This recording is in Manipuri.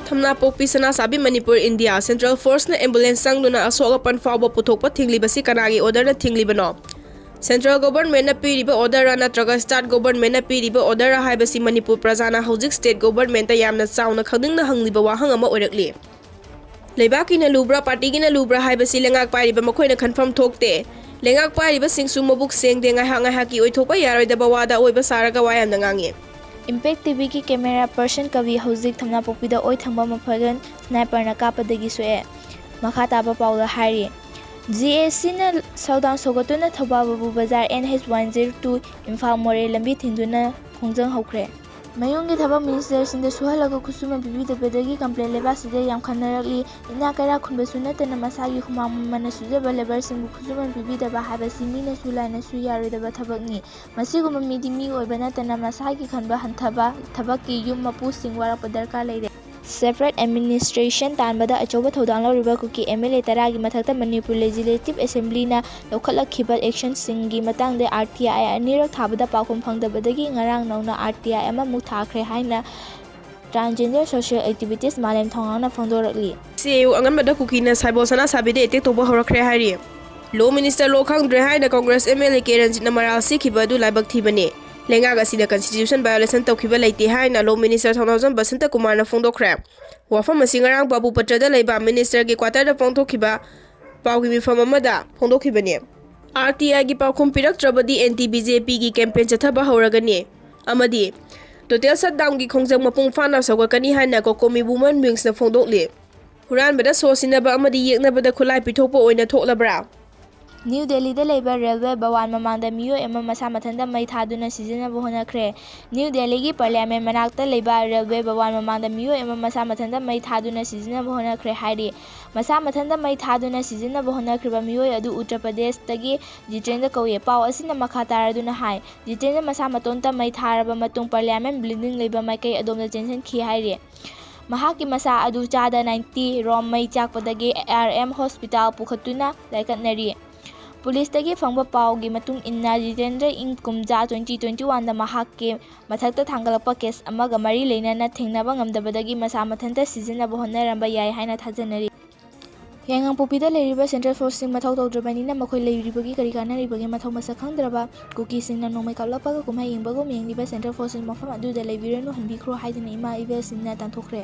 Thamna pokpi sana sabi Manipur India Central Force na ambulance sangduna asok apan fawba puthokpa thinglibasi kanagi order na thinglibano. Central Government na piriba order na traga State Government na piriba order haibasi Manipur Prajana hojik State Government ta yamna chauna khangding na hangliba wahang ama oirakli. Leibaki na lubra party gi na lubra haibasi lengak pariba makhoina confirm thokte. Lengak pariba singsu mabuk sengde ngai haki oithokpa yaroidaba wada oiba saraga wayam na ngangi. Impact TV की कैमरा पर्सन कवि हौजिक थमना पोकपिदा ओइ थंबा मफगन स्नाइपर ना कापदगी सोए मखा ताबा पाउला हारी GAC ना साउदान सोगतुना थबा बाबू बाजार NH102 इम्फाल मोरे लंबी थिंदुना खोंजंग हौख्रे मयुंगी थबा मिनिस्टर सिंदे सुहलगा खुसुमा बिबिदबदगी कंप्लेन लेबा सिदे याम खनरली इना करा खुनबसु नतना मसागी हुमाम मन सुजबा लेबर सिंगु खुसुमा बिबिदबा हाबा सिमिना सुलाइना सुयारोदबा थबकनी मसिगुम मिदि मी ओइबा नतना मसागी खनबा हंथबा थबककी युम मपु सिंग वारप दरकार लेरे सेपरेट एडमिनिस्ट्रेशन तानबदा अचौबा थौदांग लौरिबा कुकी MLA तरागी मथक्ता मणिपुर लेजिस्लेटिव असेंबली ना लौखलखिबा एक्शन सिंगी मतंगदे RTI अनिरक थाबदा पाखुम फंगदबदगी ngarang नौना RTI अमा मुख थाखरे हाइना ट्रांसजेंडर सोशल एक्टिविटीज मालेम थोंगाना फंदोरकली CAU angamada Kukina saibosana sabide etek toba horakre hari Law Minister lo khangdre haina Congress MLA Keranjit na maral sikhiba du laibak thibani Lenga asida constitution violation tawkhiba leite haina Law Minister Thonawjam Basanta Kumar na phongdokkhre wafam asi ngarang babu patrada leiba minister gi quarter da phongthokhiba pawgi mifam amada phongdokhibani RTI gi pawkhum piraktrabadi anti-BJP gi campaign chathaba horagani amadi total shutdown gi khongjang mapung fana sawgakani haina Kokomi women wings na phongdokli huran bada sosinaba amadi yeknabada khulai pithokpa oina thoklabra New Delhi da leiba railway bawan mamangda miyo ema masa mathanda mai thaduna sizina bohona khre New Delhi gi parliament manakta leiba railway bawan mamangda miyo ema masa mathanda mai thaduna sizina bohona khre hairi masa mathanda mai thaduna sizina bohona khriba miyo adu Uttar Pradesh tagi Jitendra kauye paw asina makha taraduna hai Jitendra masa matonta mai tharaba matung parliament building leiba mai kai adomda chensan khi hairi Mahaki masa adu chada 90 rom mai chakpadagi RM hospital pukhatuna laikatnari Police tagi fangba pau gi matung inna Jitendra ing kumja 2021 da mahak ke mathakta thangalakpa case amaga mari leinana thengnaba ngamdabadagi masa mathanta sizina bohonna ramba yai haina thajanari Yangang pupida leiriba Central Force sing mathau tawdrabanina makhoi leiribagi kari kanaribagi mathau masa khangdraba Kuki singna nomai kaplapaka kumhai yengbago mengliba Central Force mafam adu da leibiranu hanbikro haidina ima ibe singna tanthokre